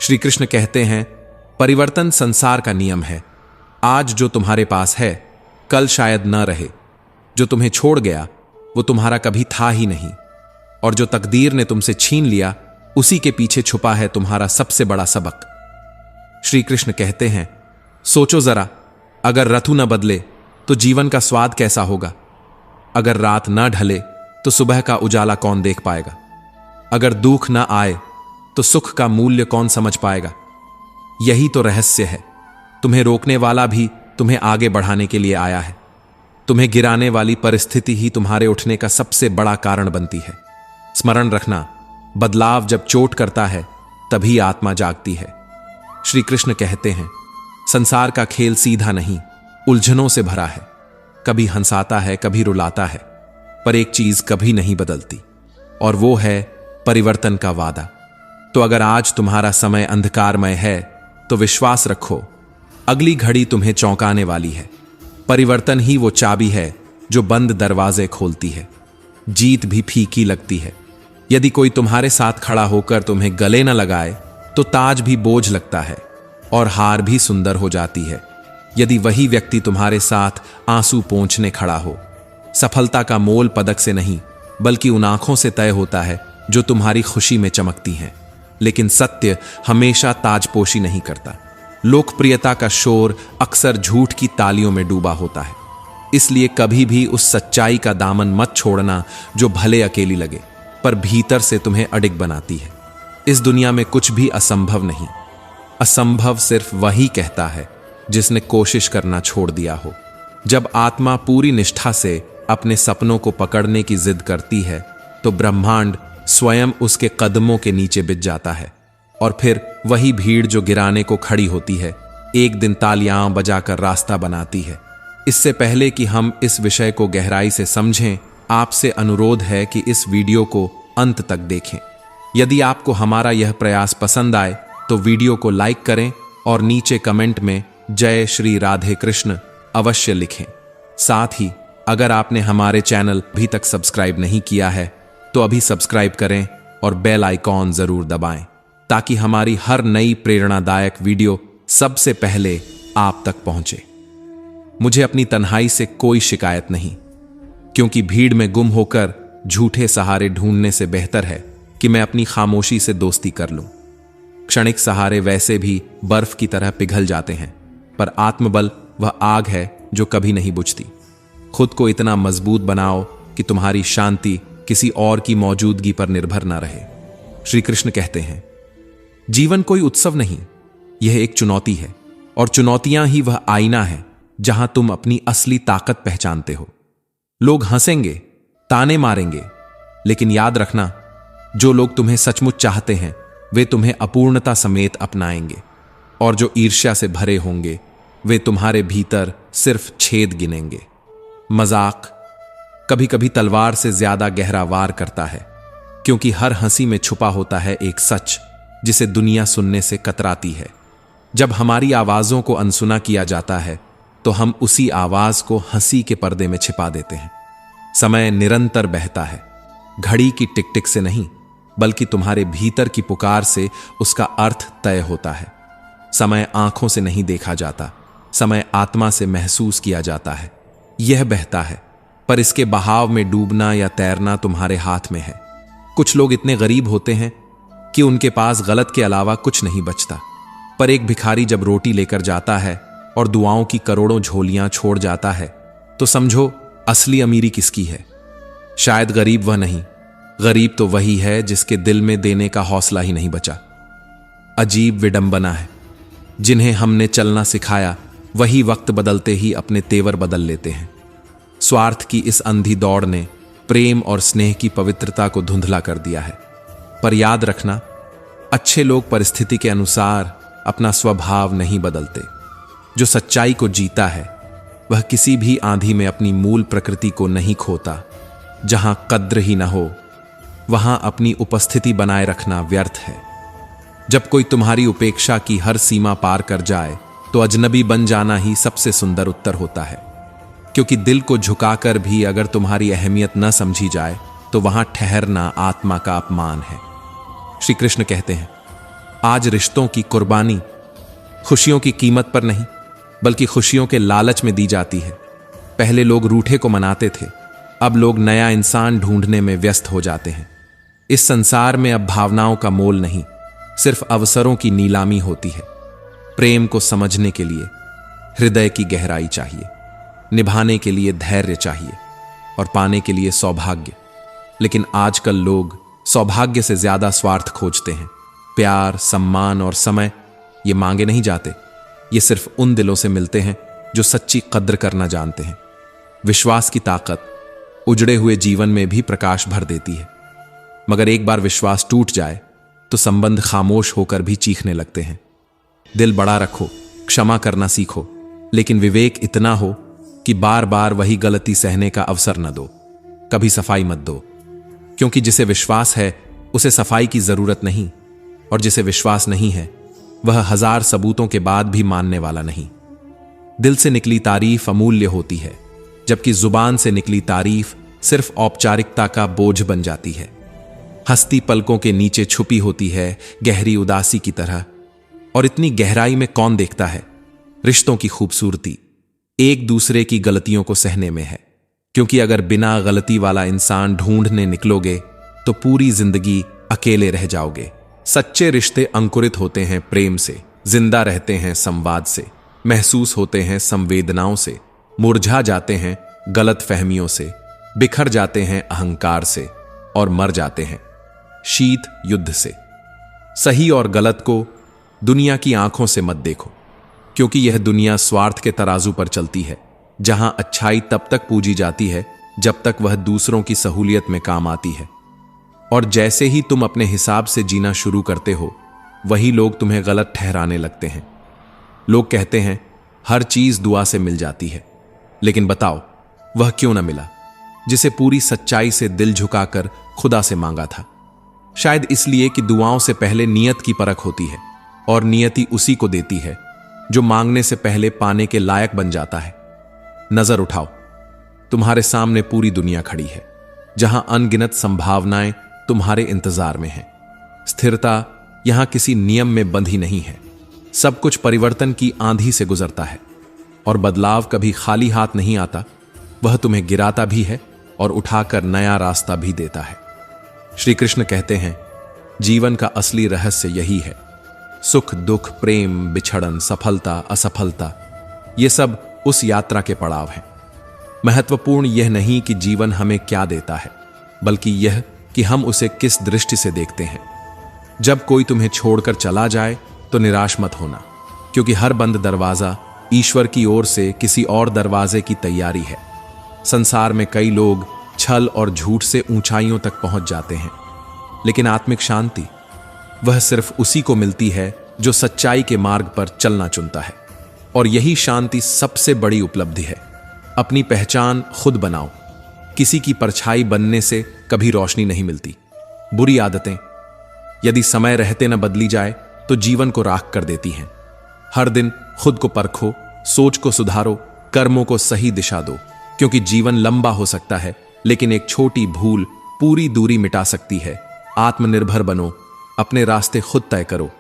श्री कृष्ण कहते हैं, परिवर्तन संसार का नियम है। आज जो तुम्हारे पास है कल शायद न रहे। जो तुम्हें छोड़ गया वो तुम्हारा कभी था ही नहीं, और जो तकदीर ने तुमसे छीन लिया उसी के पीछे छुपा है तुम्हारा सबसे बड़ा सबक। श्री कृष्ण कहते हैं, सोचो जरा, अगर ऋतु न बदले तो जीवन का स्वाद कैसा होगा? अगर रात न ढले तो सुबह का उजाला कौन देख पाएगा? अगर दुख न आए तो सुख का मूल्य कौन समझ पाएगा? यही तो रहस्य है। तुम्हें रोकने वाला भी तुम्हें आगे बढ़ाने के लिए आया है। तुम्हें गिराने वाली परिस्थिति ही तुम्हारे उठने का सबसे बड़ा कारण बनती है। स्मरण रखना, बदलाव जब चोट करता है तभी आत्मा जागती है। श्री कृष्ण कहते हैं, संसार का खेल सीधा नहीं, उलझनों से भरा है। कभी हंसाता है, कभी रुलाता है, पर एक चीज कभी नहीं बदलती, और वो है परिवर्तन का वादा। तो अगर आज तुम्हारा समय अंधकारमय है तो विश्वास रखो, अगली घड़ी तुम्हें चौंकाने वाली है। परिवर्तन ही वो चाबी है जो बंद दरवाजे खोलती है। जीत भी फीकी लगती है। यदि कोई तुम्हारे साथ खड़ा होकर तुम्हें गले न लगाए तो ताज भी बोझ लगता है और हार भी सुंदर हो जाती है। यदि वही व्यक्ति तुम्हारे साथ आंसू पोंछने खड़ा हो, सफलता का मोल पदक से नहीं बल्कि उन आंखों से तय होता है जो तुम्हारी खुशी में चमकती हैं। लेकिन सत्य हमेशा ताजपोशी नहीं करता। लोकप्रियता का शोर अक्सर झूठ की तालियों में डूबा होता है। इसलिए कभी भी उस सच्चाई का दामन मत छोड़ना जो भले अकेली लगे पर भीतर से तुम्हें अडिग बनाती है। इस दुनिया में कुछ भी असंभव नहीं। असंभव सिर्फ वही कहता है जिसने कोशिश करना छोड़ दिया हो। जब आत्मा पूरी निष्ठा से अपने सपनों को पकड़ने की जिद करती है तो ब्रह्मांड स्वयं उसके कदमों के नीचे बिछ जाता है, और फिर वही भीड़ जो गिराने को खड़ी होती है एक दिन तालियां बजाकर रास्ता बनाती है। इससे पहले कि हम इस विषय को गहराई से समझें, आपसे अनुरोध है कि इस वीडियो को अंत तक देखें। यदि आपको हमारा यह प्रयास पसंद आए तो वीडियो को लाइक करें और नीचे कमेंट में जय श्री राधे कृष्ण अवश्य लिखें। साथ ही अगर आपने हमारे चैनल अभी तक सब्सक्राइब नहीं किया है तो अभी सब्सक्राइब करें और बेल आइकॉन जरूर दबाएं ताकि हमारी हर नई प्रेरणादायक वीडियो सबसे पहले आप तक पहुंचे। मुझे अपनी तन्हाई से कोई शिकायत नहीं, क्योंकि भीड़ में गुम होकर झूठे सहारे ढूंढने से बेहतर है कि मैं अपनी खामोशी से दोस्ती कर लूं। क्षणिक सहारे वैसे भी बर्फ की तरह पिघल जाते हैं, पर आत्मबल वह आग है जो कभी नहीं बुझती। खुद को इतना मजबूत बनाओ कि तुम्हारी शांति किसी और की मौजूदगी पर निर्भर ना रहे। श्री कृष्ण कहते हैं, जीवन कोई उत्सव नहीं, यह एक चुनौती है, और चुनौतियां ही वह आईना है जहां तुम अपनी असली ताकत पहचानते हो। लोग हंसेंगे, ताने मारेंगे, लेकिन याद रखना, जो लोग तुम्हें सचमुच चाहते हैं वे तुम्हें अपूर्णता समेत अपनाएंगे, और जो ईर्ष्या से भरे होंगे वे तुम्हारे भीतर सिर्फ छेद गिनेंगे। मजाक कभी कभी तलवार से ज्यादा गहरा वार करता है, क्योंकि हर हंसी में छुपा होता है एक सच जिसे दुनिया सुनने से कतराती है। जब हमारी आवाजों को अनसुना किया जाता है तो हम उसी आवाज को हंसी के पर्दे में छिपा देते हैं। समय निरंतर बहता है, घड़ी की टिक टिक से नहीं बल्कि तुम्हारे भीतर की पुकार से उसका अर्थ तय होता है। समय आंखों से नहीं देखा जाता, समय आत्मा से महसूस किया जाता है। यह बहता है, पर इसके बहाव में डूबना या तैरना तुम्हारे हाथ में है। कुछ लोग इतने गरीब होते हैं कि उनके पास गलत के अलावा कुछ नहीं बचता, पर एक भिखारी जब रोटी लेकर जाता है और दुआओं की करोड़ों झोलियां छोड़ जाता है तो समझो असली अमीरी किसकी है। शायद गरीब वह नहीं, गरीब तो वही है जिसके दिल में देने का हौसला ही नहीं बचा। अजीब विडंबना है, जिन्हें हमने चलना सिखाया वही वक्त बदलते ही अपने तेवर बदल लेते हैं। स्वार्थ की इस अंधी दौड़ ने प्रेम और स्नेह की पवित्रता को धुंधला कर दिया है। पर याद रखना, अच्छे लोग परिस्थिति के अनुसार अपना स्वभाव नहीं बदलते। जो सच्चाई को जीता है वह किसी भी आंधी में अपनी मूल प्रकृति को नहीं खोता। जहां कद्र ही न हो वहां अपनी उपस्थिति बनाए रखना व्यर्थ है। जब कोई तुम्हारी उपेक्षा की हर सीमा पार कर जाए तो अजनबी बन जाना ही सबसे सुंदर उत्तर होता है, क्योंकि दिल को झुकाकर भी अगर तुम्हारी अहमियत न समझी जाए तो वहां ठहरना आत्मा का अपमान है। श्री कृष्ण कहते हैं, आज रिश्तों की कुर्बानी खुशियों की कीमत पर नहीं, बल्कि खुशियों के लालच में दी जाती है। पहले लोग रूठे को मनाते थे, अब लोग नया इंसान ढूंढने में व्यस्त हो जाते हैं। इस संसार में अब भावनाओं का मोल नहीं, सिर्फ अवसरों की नीलामी होती है। प्रेम को समझने के लिए हृदय की गहराई चाहिए, निभाने के लिए धैर्य चाहिए और पाने के लिए सौभाग्य। लेकिन आजकल लोग सौभाग्य से ज्यादा स्वार्थ खोजते हैं। प्यार, सम्मान और समय ये मांगे नहीं जाते, ये सिर्फ उन दिलों से मिलते हैं जो सच्ची कद्र करना जानते हैं। विश्वास की ताकत उजड़े हुए जीवन में भी प्रकाश भर देती है, मगर एक बार विश्वास टूट जाए तो संबंध खामोश होकर भी चीखने लगते हैं। दिल बड़ा रखो, क्षमा करना सीखो, लेकिन विवेक इतना हो कि बार बार वही गलती सहने का अवसर न दो। कभी सफाई मत दो, क्योंकि जिसे विश्वास है उसे सफाई की जरूरत नहीं, और जिसे विश्वास नहीं है वह 1000 सबूतों के बाद भी मानने वाला नहीं। दिल से निकली तारीफ अमूल्य होती है, जबकि जुबान से निकली तारीफ सिर्फ औपचारिकता का बोझ बन जाती है। हंसती पलकों के नीचे छुपी होती है गहरी उदासी की तरह, और इतनी गहराई में कौन देखता है। रिश्तों की खूबसूरती एक दूसरे की गलतियों को सहने में है, क्योंकि अगर बिना गलती वाला इंसान ढूंढने निकलोगे तो पूरी जिंदगी अकेले रह जाओगे। सच्चे रिश्ते अंकुरित होते हैं प्रेम से, जिंदा रहते हैं संवाद से, महसूस होते हैं संवेदनाओं से, मुरझा जाते हैं गलत फहमियों से, बिखर जाते हैं अहंकार से, और मर जाते हैं शीत युद्ध से। सही और गलत को दुनिया की आंखों से मत देखो, क्योंकि यह दुनिया स्वार्थ के तराजू पर चलती है, जहां अच्छाई तब तक पूजी जाती है जब तक वह दूसरों की सहूलियत में काम आती है। और जैसे ही तुम अपने हिसाब से जीना शुरू करते हो, वही लोग तुम्हें गलत ठहराने लगते हैं। लोग कहते हैं हर चीज दुआ से मिल जाती है, लेकिन बताओ वह क्यों न मिला जिसे पूरी सच्चाई से दिल झुकाकर खुदा से मांगा था। शायद इसलिए कि दुआओं से पहले नियत की परख होती है, और नियति उसी को देती है जो मांगने से पहले पाने के लायक बन जाता है। नजर उठाओ, तुम्हारे सामने पूरी दुनिया खड़ी है, जहां अनगिनत संभावनाएं तुम्हारे इंतजार में हैं। स्थिरता यहां किसी नियम में बंधी नहीं है, सब कुछ परिवर्तन की आंधी से गुजरता है, और बदलाव कभी खाली हाथ नहीं आता। वह तुम्हें गिराता भी है और उठाकर नया रास्ता भी देता है। श्री कृष्ण कहते हैं, जीवन का असली रहस्य यही है। सुख दुख, प्रेम, बिछड़न, सफलता, असफलता, ये सब उस यात्रा के पड़ाव हैं। महत्वपूर्ण यह नहीं कि जीवन हमें क्या देता है, बल्कि यह कि हम उसे किस दृष्टि से देखते हैं। जब कोई तुम्हें छोड़कर चला जाए तो निराश मत होना, क्योंकि हर बंद दरवाजा ईश्वर की ओर से किसी और दरवाजे की तैयारी है। संसार में कई लोग छल और झूठ से ऊंचाइयों तक पहुंच जाते हैं, लेकिन आत्मिक शांति वह सिर्फ उसी को मिलती है जो सच्चाई के मार्ग पर चलना चुनता है। और यही शांति सबसे बड़ी उपलब्धि है। अपनी पहचान खुद बनाओ, किसी की परछाई बनने से कभी रोशनी नहीं मिलती। बुरी आदतें यदि समय रहते न बदली जाए तो जीवन को राख कर देती हैं। हर दिन खुद को परखो, सोच को सुधारो, कर्मों को सही दिशा दो, क्योंकि जीवन लंबा हो सकता है, लेकिन एक छोटी भूल पूरी दूरी मिटा सकती है। आत्मनिर्भर बनो, अपने रास्ते खुद तय करो,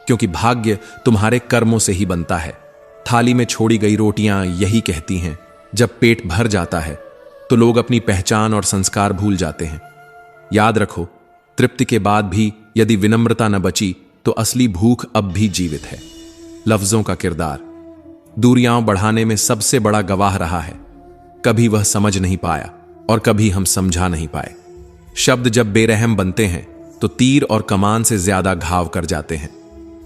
क्योंकि भाग्य तुम्हारे कर्मों से ही बनता है। थाली में छोड़ी गई रोटियां यही कहती हैं, जब पेट भर जाता है तो लोग अपनी पहचान और संस्कार भूल जाते हैं। याद रखो, तृप्ति के बाद भी यदि विनम्रता न बची तो असली भूख अब भी जीवित है। लफ्जों का किरदार दूरियां बढ़ाने में सबसे बड़ा गवाह रहा है। कभी वह समझ नहीं पाया और कभी हम समझा नहीं पाए। शब्द जब बेरहम बनते हैं तो तीर और कमान से ज्यादा घाव कर जाते हैं।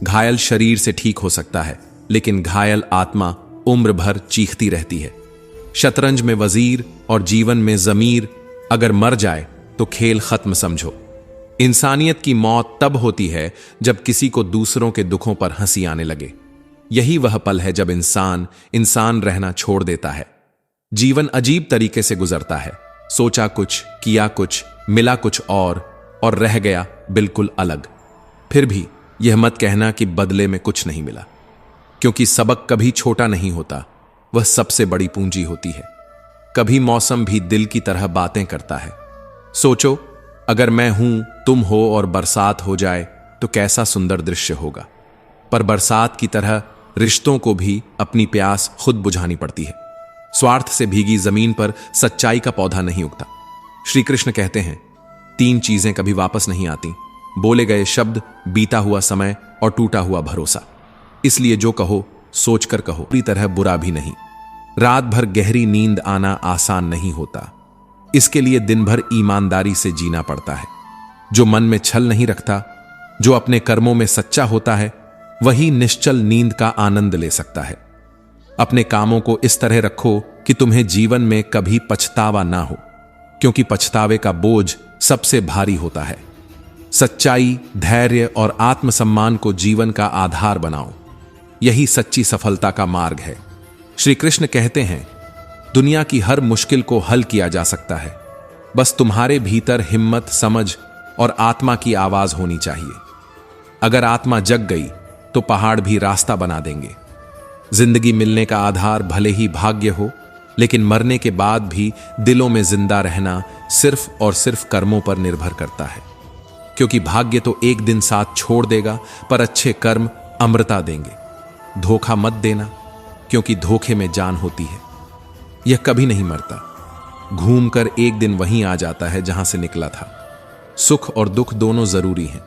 घायल शरीर से ठीक हो सकता है, लेकिन घायल आत्मा उम्र भर चीखती रहती है। शतरंज में वजीर और जीवन में जमीर अगर मर जाए तो खेल खत्म समझो। इंसानियत की मौत तब होती है जब किसी को दूसरों के दुखों पर हंसी आने लगे। यही वह पल है जब इंसान इंसान रहना छोड़ देता है। जीवन अजीब तरीके से गुजरता है। सोचा कुछ, किया कुछ, मिला कुछ और रह गया बिल्कुल अलग। फिर भी यह मत कहना कि बदले में कुछ नहीं मिला, क्योंकि सबक कभी छोटा नहीं होता, वह सबसे बड़ी पूंजी होती है। कभी मौसम भी दिल की तरह बातें करता है। सोचो, अगर मैं हूं, तुम हो और बरसात हो जाए तो कैसा सुंदर दृश्य होगा। पर बरसात की तरह रिश्तों को भी अपनी प्यास खुद बुझानी पड़ती है। स्वार्थ से भीगी जमीन पर सच्चाई का पौधा नहीं उगता। श्री कृष्ण कहते हैं, 3 चीजें कभी वापस नहीं आती, बोले गए शब्द, बीता हुआ समय और टूटा हुआ भरोसा। इसलिए जो कहो सोचकर कहो, पूरी तरह बुरा भी नहीं। रात भर गहरी नींद आना आसान नहीं होता, इसके लिए दिन भर ईमानदारी से जीना पड़ता है। जो मन में छल नहीं रखता, जो अपने कर्मों में सच्चा होता है, वही निश्चल नींद का आनंद ले सकता है। अपने कामों को इस तरह रखो कि तुम्हें जीवन में कभी पछतावा ना हो, क्योंकि पछतावे का बोझ सबसे भारी होता है। सच्चाई, धैर्य और आत्मसम्मान को जीवन का आधार बनाओ, यही सच्ची सफलता का मार्ग है। श्री कृष्ण कहते हैं, दुनिया की हर मुश्किल को हल किया जा सकता है, बस तुम्हारे भीतर हिम्मत, समझ और आत्मा की आवाज होनी चाहिए। अगर आत्मा जग गई तो पहाड़ भी रास्ता बना देंगे। जिंदगी मिलने का आधार भले ही भाग्य हो, लेकिन मरने के बाद भी दिलों में जिंदा रहना सिर्फ और सिर्फ कर्मों पर निर्भर करता है। क्योंकि भाग्य तो एक दिन साथ छोड़ देगा, पर अच्छे कर्म अमृता देंगे। धोखा मत देना, क्योंकि धोखे में जान होती है। यह कभी नहीं मरता, घूमकर एक दिन वहीं आ जाता है जहां से निकला था। सुख और दुख दोनों जरूरी हैं।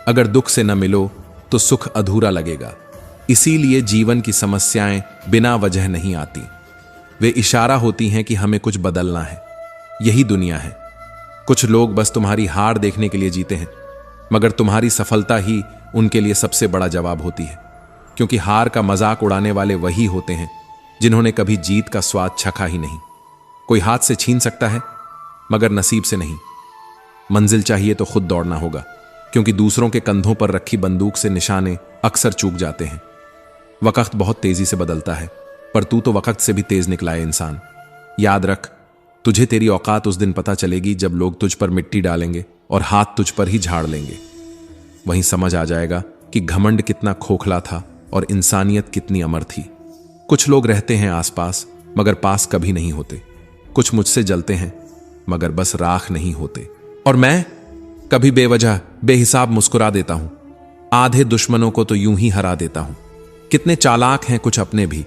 अगर दुख से न मिलो तो सुख अधूरा लगेगा। इसीलिए जीवन की समस्याएं बिना वजह नहीं आती, वे इशारा होती हैं कि हमें कुछ बदलना है। यही दुनिया है। कुछ लोग बस तुम्हारी हार देखने के लिए जीते हैं, मगर तुम्हारी सफलता ही उनके लिए सबसे बड़ा जवाब होती है। क्योंकि हार का मजाक उड़ाने वाले वही होते हैं जिन्होंने कभी जीत का स्वाद चखा ही नहीं। कोई हाथ से छीन सकता है, मगर नसीब से नहीं। मंजिल चाहिए तो खुद दौड़ना होगा, क्योंकि दूसरों के कंधों पर रखी बंदूक से निशाने अक्सर चूक जाते हैं। वक्त बहुत तेजी से बदलता है, पर तू तो वक्त से भी तेज निकला है इंसान। याद रख, तुझे तेरी औकात उस दिन पता चलेगी जब लोग तुझ पर मिट्टी डालेंगे और हाथ तुझ पर ही झाड़ लेंगे। वहीं समझ आ जाएगा कि घमंड कितना खोखला था और इंसानियत कितनी अमर थी। कुछ लोग रहते हैं आसपास, मगर पास कभी नहीं होते। कुछ मुझसे जलते हैं, मगर बस राख नहीं होते। और मैं कभी बेवजह बेहिसाब मुस्कुरा देता हूं। आधे दुश्मनों को तो यूं ही हरा देता हूं। कितने चालाक हैं कुछ अपने भी।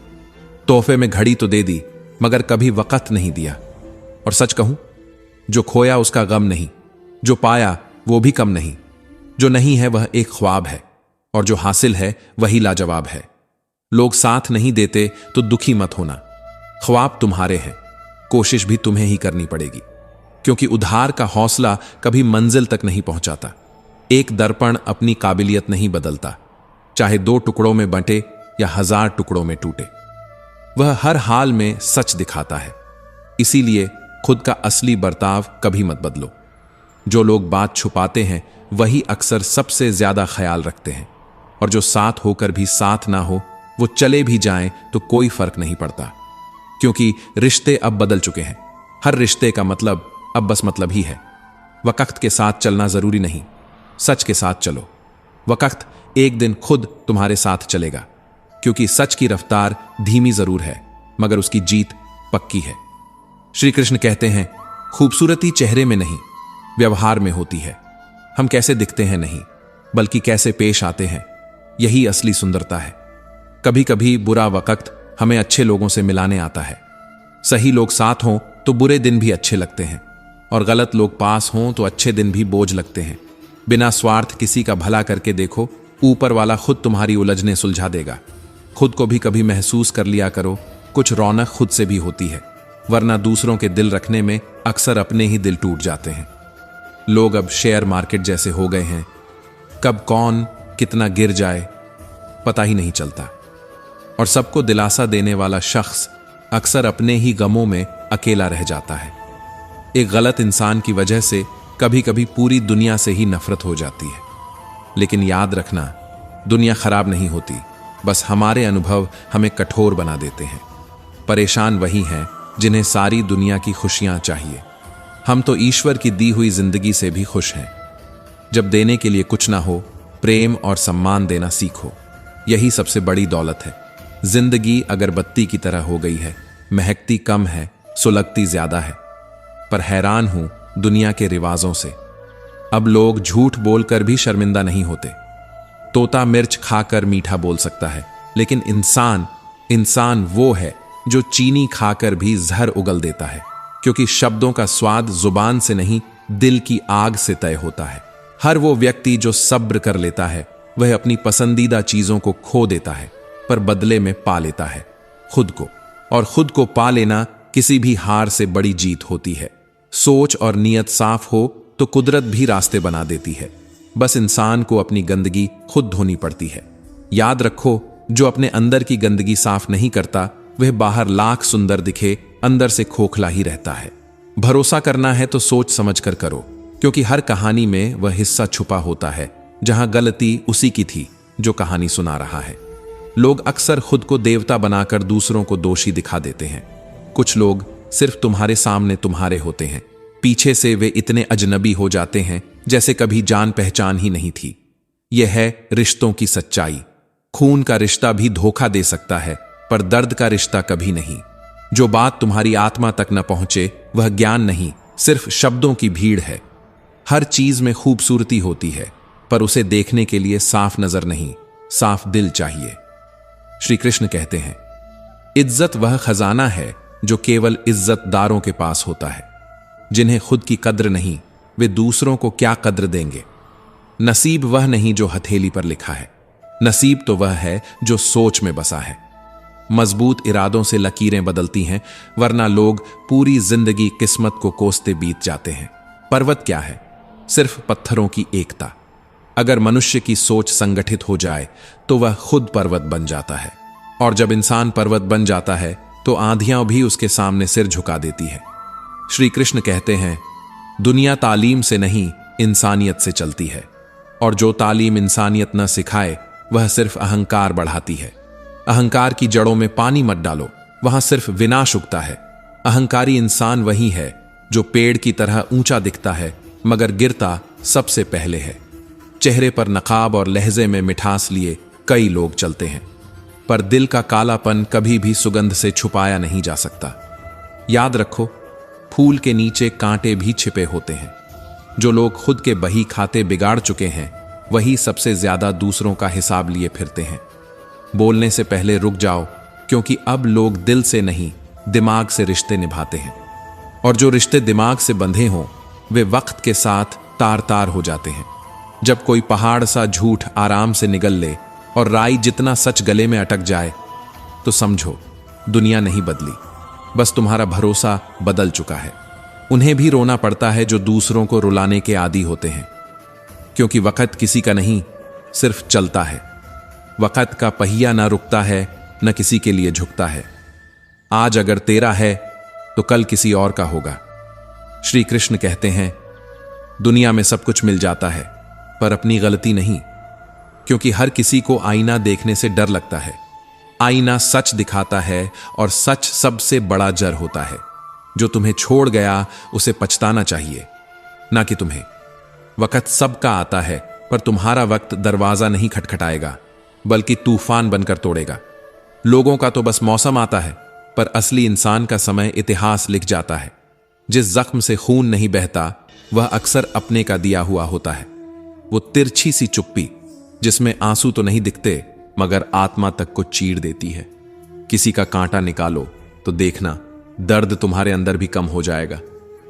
तोहफे में घड़ी तो दे दी, मगर कभी वक्त नहीं दिया। और सच कहूं, जो खोया उसका गम नहीं, जो पाया वो भी कम नहीं। जो नहीं है वह एक ख्वाब है, और जो हासिल है वही लाजवाब है। लोग साथ नहीं देते तो दुखी मत होना। ख्वाब तुम्हारे हैं, कोशिश भी तुम्हें ही करनी पड़ेगी। क्योंकि उधार का हौसला कभी मंजिल तक नहीं पहुंचाता। एक दर्पण अपनी काबिलियत नहीं बदलता, चाहे 2 टुकड़ों में बंटे या 1000 टुकड़ों में टूटे। वह हर हाल में सच दिखाता है। इसीलिए खुद का असली बर्ताव कभी मत बदलो। जो लोग बात छुपाते हैं वही अक्सर सबसे ज्यादा ख्याल रखते हैं, और जो साथ होकर भी साथ ना हो, वो चले भी जाएं तो कोई फर्क नहीं पड़ता। क्योंकि रिश्ते अब बदल चुके हैं। हर रिश्ते का मतलब अब बस मतलब ही है। वक्त के साथ चलना जरूरी नहीं, सच के साथ चलो। वक्त एक दिन खुद तुम्हारे साथ चलेगा, क्योंकि सच की रफ्तार धीमी जरूर है, मगर उसकी जीत पक्की है। श्री कृष्ण कहते हैं, खूबसूरती चेहरे में नहीं, व्यवहार में होती है। हम कैसे दिखते हैं नहीं, बल्कि कैसे पेश आते हैं, यही असली सुंदरता है। कभी कभी बुरा वक्त हमें अच्छे लोगों से मिलाने आता है। सही लोग साथ हों तो बुरे दिन भी अच्छे लगते हैं, और गलत लोग पास हों तो अच्छे दिन भी बोझ लगते हैं। बिना स्वार्थ किसी का भला करके देखो, ऊपर वाला खुद तुम्हारी उलझने सुलझा देगा। खुद को भी कभी महसूस कर लिया करो, कुछ रौनक खुद से भी होती है, वरना दूसरों के दिल रखने में अक्सर अपने ही दिल टूट जाते हैं। लोग अब शेयर मार्केट जैसे हो गए हैं, कब कौन कितना गिर जाए पता ही नहीं चलता। और सबको दिलासा देने वाला शख्स अक्सर अपने ही गमों में अकेला रह जाता है। एक गलत इंसान की वजह से कभी कभी पूरी दुनिया से ही नफरत हो जाती है। लेकिन याद रखना, दुनिया खराब नहीं होती, बस हमारे अनुभव हमें कठोर बना देते हैं। परेशान वही हैं जिन्हें सारी दुनिया की खुशियां चाहिए। हम तो ईश्वर की दी हुई जिंदगी से भी खुश हैं। जब देने के लिए कुछ ना हो, प्रेम और सम्मान देना सीखो, यही सबसे बड़ी दौलत है। जिंदगी अगरबत्ती की तरह हो गई है, महकती कम है, सुलगती ज्यादा है। पर हैरान हूं दुनिया के रिवाजों से। अब लोग झूठ बोलकर भी शर्मिंदा नहीं होते। तोता मिर्च खाकर मीठा बोल सकता है, लेकिन इंसान वो है जो चीनी खाकर भी जहर उगल देता है, क्योंकि शब्दों का स्वाद जुबान से नहीं, दिल की आग से तय होता है। हर वो व्यक्ति जो सब्र कर लेता है, वह अपनी पसंदीदा चीजों को खो देता है, पर बदले में पा लेता है खुद को। और खुद को पा लेना किसी भी हार से बड़ी जीत होती है। सोच और नीयत साफ हो तो कुदरत भी रास्ते बना देती है। बस इंसान को अपनी गंदगी खुद धोनी पड़ती है। याद रखो, जो अपने अंदर की गंदगी साफ नहीं करता, वह बाहर लाख सुंदर दिखे, अंदर से खोखला ही रहता है। भरोसा करना है तो सोच समझ कर करो, क्योंकि हर कहानी में वह हिस्सा छुपा होता है जहां गलती उसी की थी जो कहानी सुना रहा है। लोग अक्सर खुद को देवता बनाकर दूसरों को दोषी दिखा देते हैं। कुछ लोग सिर्फ तुम्हारे सामने तुम्हारे होते हैं, पीछे से वे इतने अजनबी हो जाते हैं जैसे कभी जान पहचान ही नहीं थी। यह है रिश्तों की सच्चाई। खून का रिश्ता भी धोखा दे सकता है, पर दर्द का रिश्ता कभी नहीं। जो बात तुम्हारी आत्मा तक न पहुंचे वह ज्ञान नहीं, सिर्फ शब्दों की भीड़ है। हर चीज में खूबसूरती होती है, पर उसे देखने के लिए साफ नजर नहीं, साफ दिल चाहिए। श्री कृष्ण कहते हैं, इज्जत वह खजाना है जो केवल इज्जतदारों के पास होता है। जिन्हें खुद की कद्र नहीं, वे दूसरों को क्या कद्र देंगे। नसीब वह नहीं जो हथेली पर लिखा है, नसीब तो वह है जो सोच में बसा है। मजबूत इरादों से लकीरें बदलती हैं, वरना लोग पूरी जिंदगी किस्मत को कोसते बीत जाते हैं। पर्वत क्या है? सिर्फ पत्थरों की एकता। अगर मनुष्य की सोच संगठित हो जाए तो वह खुद पर्वत बन जाता है, और जब इंसान पर्वत बन जाता है तो आंधियां भी उसके सामने सिर झुका देती है। श्री कृष्ण कहते हैं, दुनिया तालीम से नहीं, इंसानियत से चलती है, और जो तालीम इंसानियत न सिखाए वह सिर्फ अहंकार बढ़ाती है। अहंकार की जड़ों में पानी मत डालो, वहां सिर्फ विनाश उगता है। अहंकारी इंसान वही है जो पेड़ की तरह ऊंचा दिखता है, मगर गिरता सबसे पहले है। चेहरे पर नकाब और लहजे में मिठास लिए कई लोग चलते हैं, पर दिल का कालापन कभी भी सुगंध से छुपाया नहीं जा सकता। याद रखो, फूल के नीचे कांटे भी छिपे होते हैं। जो लोग खुद के बही खाते बिगाड़ चुके हैं, वही सबसे ज्यादा दूसरों का हिसाब लिए फिरते हैं। बोलने से पहले रुक जाओ, क्योंकि अब लोग दिल से नहीं, दिमाग से रिश्ते निभाते हैं, और जो रिश्ते दिमाग से बंधे हों वे वक्त के साथ तार तार हो जाते हैं। जब कोई पहाड़ सा झूठ आराम से निगल ले और राई जितना सच गले में अटक जाए, तो समझो दुनिया नहीं बदली, बस तुम्हारा भरोसा बदल चुका है। उन्हें भी रोना पड़ता है जो दूसरों को रुलाने के आदी होते हैं, क्योंकि वक्त किसी का नहीं, सिर्फ चलता है। वक्त का पहिया ना रुकता है, न किसी के लिए झुकता है। आज अगर तेरा है तो कल किसी और का होगा। श्री कृष्ण कहते हैं, दुनिया में सब कुछ मिल जाता है, पर अपनी गलती नहीं, क्योंकि हर किसी को आईना देखने से डर लगता है। आईना सच दिखाता है, और सच सबसे बड़ा जर होता है। जो तुम्हें छोड़ गया उसे पछताना चाहिए, ना कि तुम्हें। वक्त सबका आता है, पर तुम्हारा वक्त दरवाजा नहीं खटखटाएगा, बल्कि तूफान बनकर तोड़ेगा। लोगों का तो बस मौसम आता है, पर असली इंसान का समय इतिहास लिख जाता है। जिस जख्म से खून नहीं बहता वह अक्सर अपने का दिया हुआ होता है। वो तिरछी सी चुप्पी जिसमें आंसू तो नहीं दिखते, मगर आत्मा तक को चीर देती है। किसी का कांटा निकालो तो देखना दर्द तुम्हारे अंदर भी कम हो जाएगा,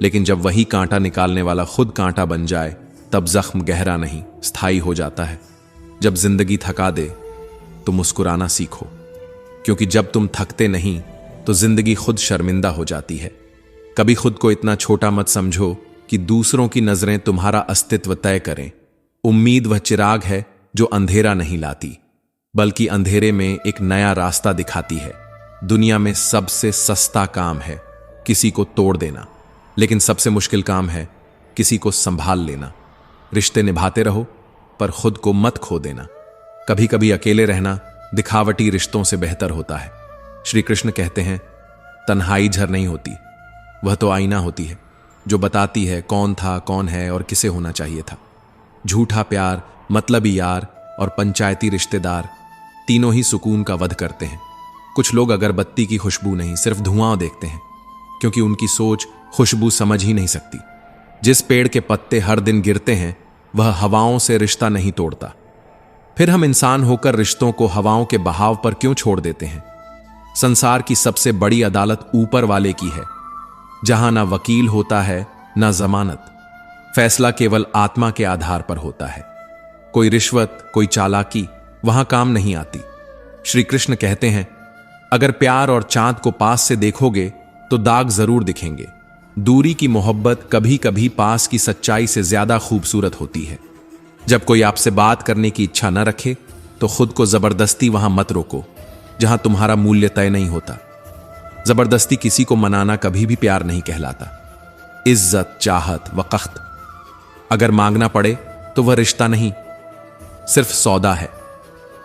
लेकिन जब वही कांटा निकालने वाला खुद कांटा बन जाए, तब जख्म गहरा नहीं, स्थायी हो जाता है। जब जिंदगी थका दे तो मुस्कुराना सीखो, क्योंकि जब तुम थकते नहीं तो जिंदगी खुद शर्मिंदा हो जाती है। कभी खुद को इतना छोटा मत समझो कि दूसरों की नजरें तुम्हारा अस्तित्व तय करें। उम्मीद वह चिराग है जो अंधेरा नहीं लाती, बल्कि अंधेरे में एक नया रास्ता दिखाती है। दुनिया में सबसे सस्ता काम है किसी को तोड़ देना, लेकिन सबसे मुश्किल काम है किसी को संभाल लेना। रिश्ते निभाते रहो, पर खुद को मत खो देना। कभी कभी अकेले रहना दिखावटी रिश्तों से बेहतर होता है। श्री कृष्ण कहते हैं, तन्हाई झर नहीं होती, वह तो आईना होती है जो बताती है कौन था, कौन है और किसे होना चाहिए था। झूठा प्यार, मतलबी यार और पंचायती रिश्तेदार तीनों ही सुकून का वध करते हैं। कुछ लोग अगरबत्ती की खुशबू नहीं, सिर्फ धुआं देखते हैं, क्योंकि उनकी सोच खुशबू समझ ही नहीं सकती। जिस पेड़ के पत्ते हर दिन गिरते हैं वह हवाओं से रिश्ता नहीं तोड़ता, फिर हम इंसान होकर रिश्तों को हवाओं के बहाव पर क्यों छोड़ देते हैं? संसार की सबसे बड़ी अदालत ऊपर वाले की है, जहां ना वकील होता है ना जमानत। फैसला केवल आत्मा के आधार पर होता है। कोई रिश्वत, कोई चालाकी वहां काम नहीं आती। श्री कृष्ण कहते हैं, अगर प्यार और चांद को पास से देखोगे तो दाग जरूर दिखेंगे। दूरी की मोहब्बत कभी कभी पास की सच्चाई से ज्यादा खूबसूरत होती है। जब कोई आपसे बात करने की इच्छा न रखे तो खुद को जबरदस्ती वहां मत रोको जहां तुम्हारा मूल्य तय नहीं होता। जबरदस्ती किसी को मनाना कभी भी प्यार नहीं कहलाता। इज्जत, चाहत, वक़्त अगर मांगना पड़े तो वह रिश्ता नहीं, सिर्फ सौदा है।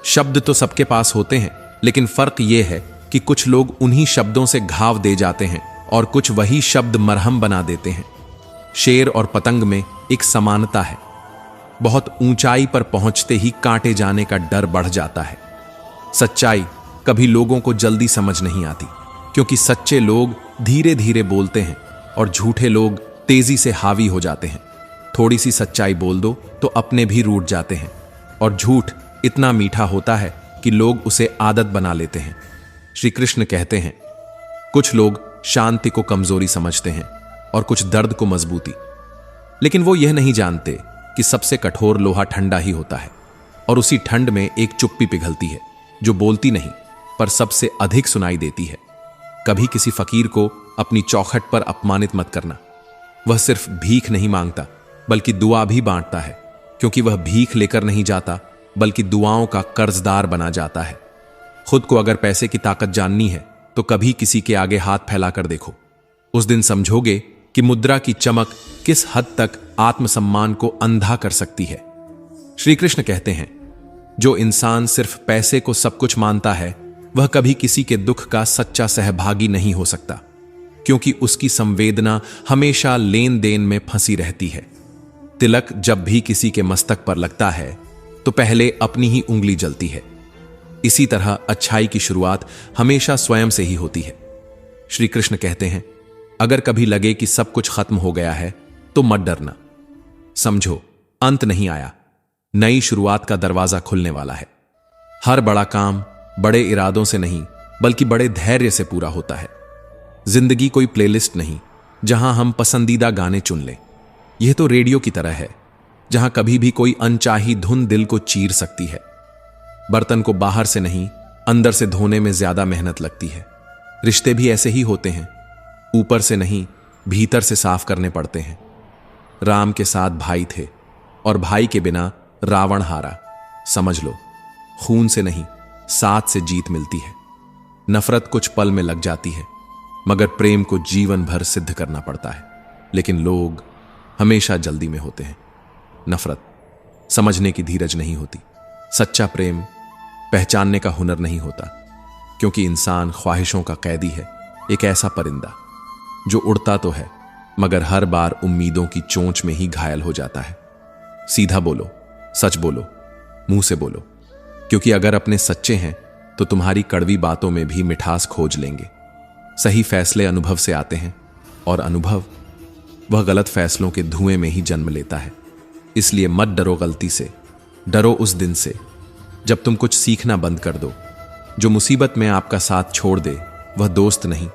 शब्द तो सबके पास होते हैं, लेकिन फर्क यह है कि कुछ लोग उन्हीं शब्दों से घाव दे जाते हैं और कुछ वही शब्द मरहम बना देते हैं। शेर और पतंग में एक समानता है। बहुत ऊंचाई पर पहुंचते ही काटे जाने का डर बढ़ जाता है। सच्चाई कभी लोगों को जल्दी समझ नहीं आती, क्योंकि सच्चे लोग धीरे धीरे बोलते हैं और झूठे लोग तेजी से हावी हो जाते हैं। थोड़ी सी सच्चाई बोल दो तो अपने भी रूठ जाते हैं, और झूठ इतना मीठा होता है कि लोग उसे आदत बना लेते हैं। श्री कृष्ण कहते हैं, कुछ लोग शांति को कमजोरी समझते हैं और कुछ दर्द को मजबूती, लेकिन वो यह नहीं जानते कि सबसे कठोर लोहा ठंडा ही होता है, और उसी ठंड में एक चुप्पी पिघलती है जो बोलती नहीं पर सबसे अधिक सुनाई देती है। कभी किसी फकीर को अपनी चौखट पर अपमानित मत करना। वह सिर्फ भीख नहीं मांगता बल्कि दुआ भी बांटता है, क्योंकि वह भीख लेकर नहीं जाता बल्कि दुआओं का कर्जदार बना जाता है। खुद को अगर पैसे की ताकत जाननी है तो कभी किसी के आगे हाथ फैलाकर देखो। उस दिन समझोगे कि मुद्रा की चमक किस हद तक आत्मसम्मान को अंधा कर सकती है। श्री कृष्ण कहते हैं, जो इंसान सिर्फ पैसे को सब कुछ मानता है वह कभी किसी के दुख का सच्चा सहभागी नहीं हो सकता, क्योंकि उसकी संवेदना हमेशा लेन देन में फंसी रहती है। तिलक जब भी किसी के मस्तक पर लगता है तो पहले अपनी ही उंगली जलती है। इसी तरह अच्छाई की शुरुआत हमेशा स्वयं से ही होती है। श्री कृष्ण कहते हैं, अगर कभी लगे कि सब कुछ खत्म हो गया है तो मत डरना। समझो, अंत नहीं आया, नई शुरुआत का दरवाजा खुलने वाला है। हर बड़ा काम बड़े इरादों से नहीं बल्कि बड़े धैर्य से पूरा होता है। जिंदगी कोई प्लेलिस्ट नहीं जहां हम पसंदीदा गाने चुन लें। यह तो रेडियो की तरह है जहां कभी भी कोई अनचाही धुन दिल को चीर सकती है। बर्तन को बाहर से नहीं अंदर से धोने में ज्यादा मेहनत लगती है। रिश्ते भी ऐसे ही होते हैं, ऊपर से नहीं भीतर से साफ करने पड़ते हैं। राम के साथ भाई थे और भाई के बिना रावण हारा। समझ लो, खून से नहीं साथ से जीत मिलती है। नफरत कुछ पल में लग जाती है, मगर प्रेम को जीवन भर सिद्ध करना पड़ता है। लेकिन लोग हमेशा जल्दी में होते हैं। नफरत समझने की धीरज नहीं होती। सच्चा प्रेम पहचानने का हुनर नहीं होता, क्योंकि इंसान ख्वाहिशों का कैदी है, एक ऐसा परिंदा जो उड़ता तो है मगर हर बार उम्मीदों की चोंच में ही घायल हो जाता है। सीधा बोलो, सच बोलो, मुंह से बोलो, क्योंकि अगर अपने सच्चे हैं तो तुम्हारी कड़वी बातों में भी मिठास खोज लेंगे। सही फैसले अनुभव से आते हैं, और अनुभव वह गलत फैसलों के धुएं में ही जन्म लेता है। इसलिए मत डरो गलती से, डरो उस दिन से जब तुम कुछ सीखना बंद कर दो। जो मुसीबत में आपका साथ छोड़ दे वह दोस्त नहीं,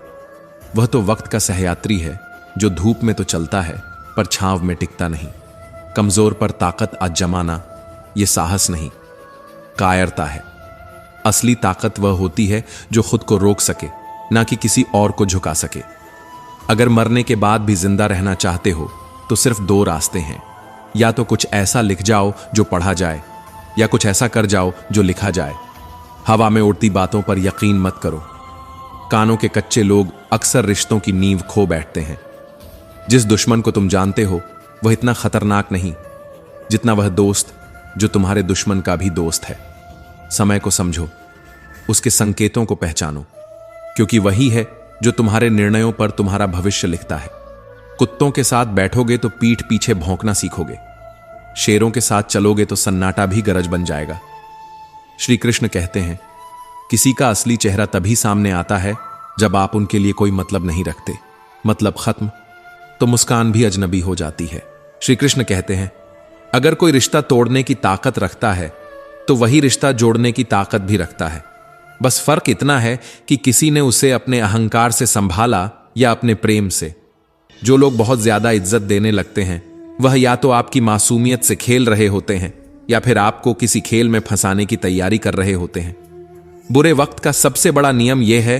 वह तो वक्त का सहयात्री है जो धूप में तो चलता है पर छांव में टिकता नहीं। कमजोर पर ताकत आजमाना यह साहस नहीं, कायरता है। असली ताकत वह होती है जो खुद को रोक सके, ना कि किसी और को झुका सके। अगर मरने के बाद भी जिंदा रहना चाहते हो तो सिर्फ दो रास्ते हैं, या तो कुछ ऐसा लिख जाओ जो पढ़ा जाए, या कुछ ऐसा कर जाओ जो लिखा जाए। हवा में उड़ती बातों पर यकीन मत करो। कानों के कच्चे लोग अक्सर रिश्तों की नींव खो बैठते हैं। जिस दुश्मन को तुम जानते हो वह इतना खतरनाक नहीं जितना वह दोस्त जो तुम्हारे दुश्मन का भी दोस्त है। समय को समझो, उसके संकेतों को पहचानो, क्योंकि वही है जो तुम्हारे निर्णयों पर तुम्हारा भविष्य लिखता है। कुत्तों के साथ बैठोगे तो पीठ पीछे भौंकना सीखोगे। शेरों के साथ चलोगे तो सन्नाटा भी गरज बन जाएगा। श्री कृष्ण कहते हैं, किसी का असली चेहरा तभी सामने आता है जब आप उनके लिए कोई मतलब नहीं रखते। मतलब खत्म तो मुस्कान भी अजनबी हो जाती है। श्री कृष्ण कहते हैं, अगर कोई रिश्ता तोड़ने की ताकत रखता है तो वही रिश्ता जोड़ने की ताकत भी रखता है। बस फर्क इतना है कि किसी ने उसे अपने अहंकार से संभाला या अपने प्रेम से। जो लोग बहुत ज्यादा इज्जत देने लगते हैं वह या तो आपकी मासूमियत से खेल रहे होते हैं या फिर आपको किसी खेल में फंसाने की तैयारी कर रहे होते हैं। बुरे वक्त का सबसे बड़ा नियम यह है,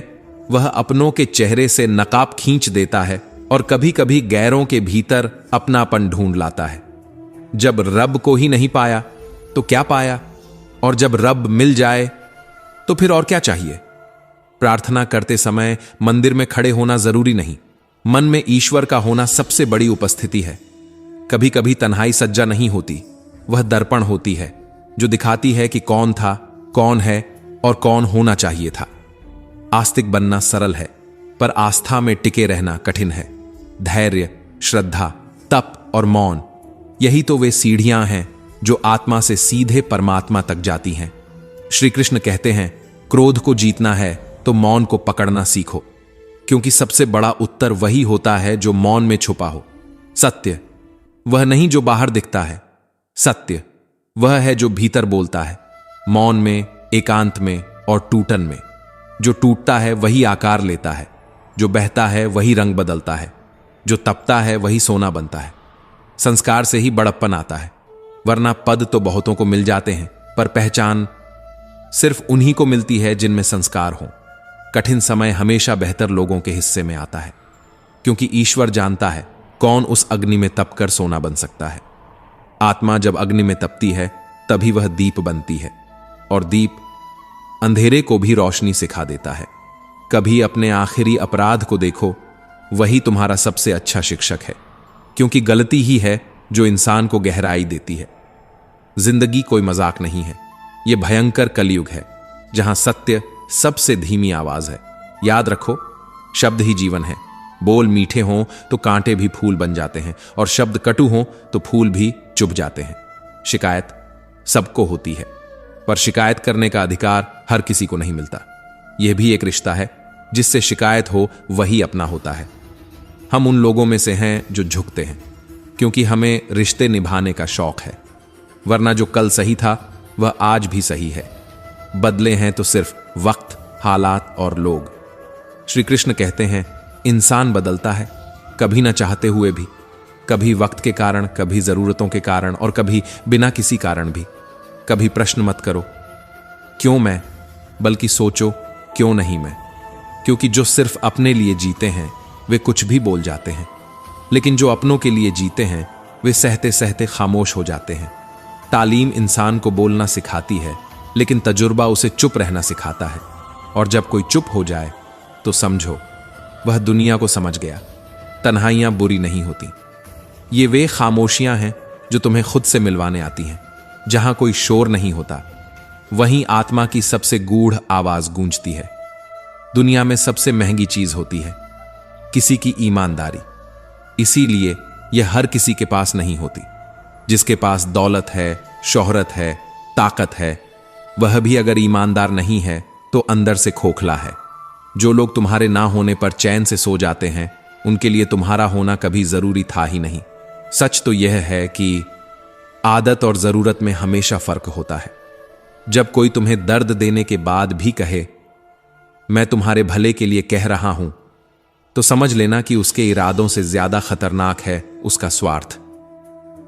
वह अपनों के चेहरे से नकाब खींच देता है और कभी कभी गैरों के भीतर अपनापन ढूंढ लाता है। जब रब को ही नहीं पाया तो क्या पाया, और जब रब मिल जाए तो फिर और क्या चाहिए। प्रार्थना करते समय मंदिर में खड़े होना जरूरी नहीं, मन में ईश्वर का होना सबसे बड़ी उपस्थिति है। कभी कभी तन्हाई सज्जा नहीं होती, वह दर्पण होती है जो दिखाती है कि कौन था, कौन है और कौन होना चाहिए था। आस्तिक बनना सरल है, पर आस्था में टिके रहना कठिन है। धैर्य, श्रद्धा, तप और मौन, यही तो वे सीढ़ियां हैं जो आत्मा से सीधे परमात्मा तक जाती हैं। श्री कृष्ण कहते हैं, क्रोध को जीतना है तो मौन को पकड़ना सीखो, क्योंकि सबसे बड़ा उत्तर वही होता है जो मौन में छुपा हो। सत्य वह नहीं जो बाहर दिखता है, सत्य वह है जो भीतर बोलता है। मौन में, एकांत में और टूटन में। जो टूटता है वही आकार लेता है, जो बहता है वही रंग बदलता है, जो तपता है वही सोना बनता है। संस्कार से ही बड़प्पन आता है, वरना पद तो बहुतों को मिल जाते हैं, पर पहचान सिर्फ उन्हीं को मिलती है जिनमें संस्कार हो। कठिन समय हमेशा बेहतर लोगों के हिस्से में आता है, क्योंकि ईश्वर जानता है कौन उस अग्नि में तपकर सोना बन सकता है। आत्मा जब अग्नि में तपती है तभी वह दीप बनती है, और दीप अंधेरे को भी रोशनी सिखा देता है। कभी अपने आखिरी अपराध को देखो, वही तुम्हारा सबसे अच्छा शिक्षक है, क्योंकि गलती ही है जो इंसान को गहराई देती है। जिंदगी कोई मजाक नहीं है, यह भयंकर कलयुग है जहां सत्य सबसे धीमी आवाज है। याद रखो, शब्द ही जीवन है। बोल मीठे हों तो कांटे भी फूल बन जाते हैं, और शब्द कटु हों तो फूल भी चुभ जाते हैं। शिकायत सबको होती है, पर शिकायत करने का अधिकार हर किसी को नहीं मिलता। यह भी एक रिश्ता है, जिससे शिकायत हो वही अपना होता है। हम उन लोगों में से हैं जो झुकते हैं, क्योंकि हमें रिश्ते निभाने का शौक है, वरना जो कल सही था वह आज भी सही है। बदले हैं तो सिर्फ वक्त, हालात और लोग। श्री कृष्ण कहते हैं, इंसान बदलता है, कभी न चाहते हुए भी, कभी वक्त के कारण, कभी जरूरतों के कारण और कभी बिना किसी कारण भी। कभी प्रश्न मत करो क्यों मैं, बल्कि सोचो क्यों नहीं मैं। क्योंकि जो सिर्फ अपने लिए जीते हैं वे कुछ भी बोल जाते हैं, लेकिन जो अपनों के लिए जीते हैं वे सहते सहते खामोश हो जाते हैं। तालीम इंसान को बोलना सिखाती है, लेकिन तजुर्बा उसे चुप रहना सिखाता है। और जब कोई चुप हो जाए तो समझो वह दुनिया को समझ गया। तन्हाइयां बुरी नहीं होती, ये वे खामोशियां हैं जो तुम्हें खुद से मिलवाने आती हैं। जहां कोई शोर नहीं होता, वहीं आत्मा की सबसे गूढ़ आवाज गूंजती है। दुनिया में सबसे महंगी चीज होती है किसी की ईमानदारी, इसीलिए यह हर किसी के पास नहीं होती। जिसके पास दौलत है, शोहरत है, ताकत है, वह भी अगर ईमानदार नहीं है तो अंदर से खोखला है। जो लोग तुम्हारे ना होने पर चैन से सो जाते हैं, उनके लिए तुम्हारा होना कभी जरूरी था ही नहीं। सच तो यह है कि आदत और जरूरत में हमेशा फर्क होता है। जब कोई तुम्हें दर्द देने के बाद भी कहे, मैं तुम्हारे भले के लिए कह रहा हूं, तो समझ लेना कि उसके इरादों से ज्यादा खतरनाक है उसका स्वार्थ।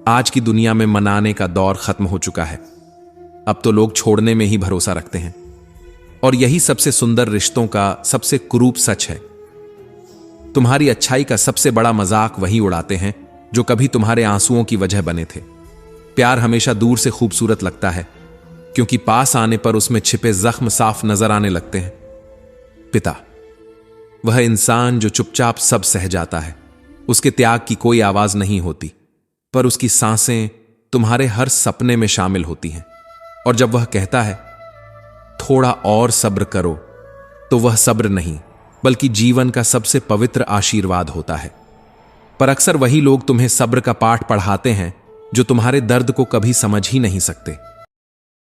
आज की दुनिया में मनाने का दौर खत्म हो चुका है। अब तो लोग छोड़ने में ही भरोसा रखते हैं, और यही सबसे सुंदर रिश्तों का सबसे कुरूप सच है। तुम्हारी अच्छाई का सबसे बड़ा मजाक वही उड़ाते हैं जो कभी तुम्हारे आंसुओं की वजह बने थे। प्यार हमेशा दूर से खूबसूरत लगता है, क्योंकि पास आने पर उसमें छिपे जख्म साफ नजर आने लगते हैं। पिता वह इंसान जो चुपचाप सब सह जाता है। उसके त्याग की कोई आवाज नहीं होती, पर उसकी सांसें तुम्हारे हर सपने में शामिल होती हैं। और जब वह कहता है थोड़ा और सब्र करो, तो वह सब्र नहीं बल्कि जीवन का सबसे पवित्र आशीर्वाद होता है। पर अक्सर वही लोग तुम्हें सब्र का पाठ पढ़ाते हैं जो तुम्हारे दर्द को कभी समझ ही नहीं सकते।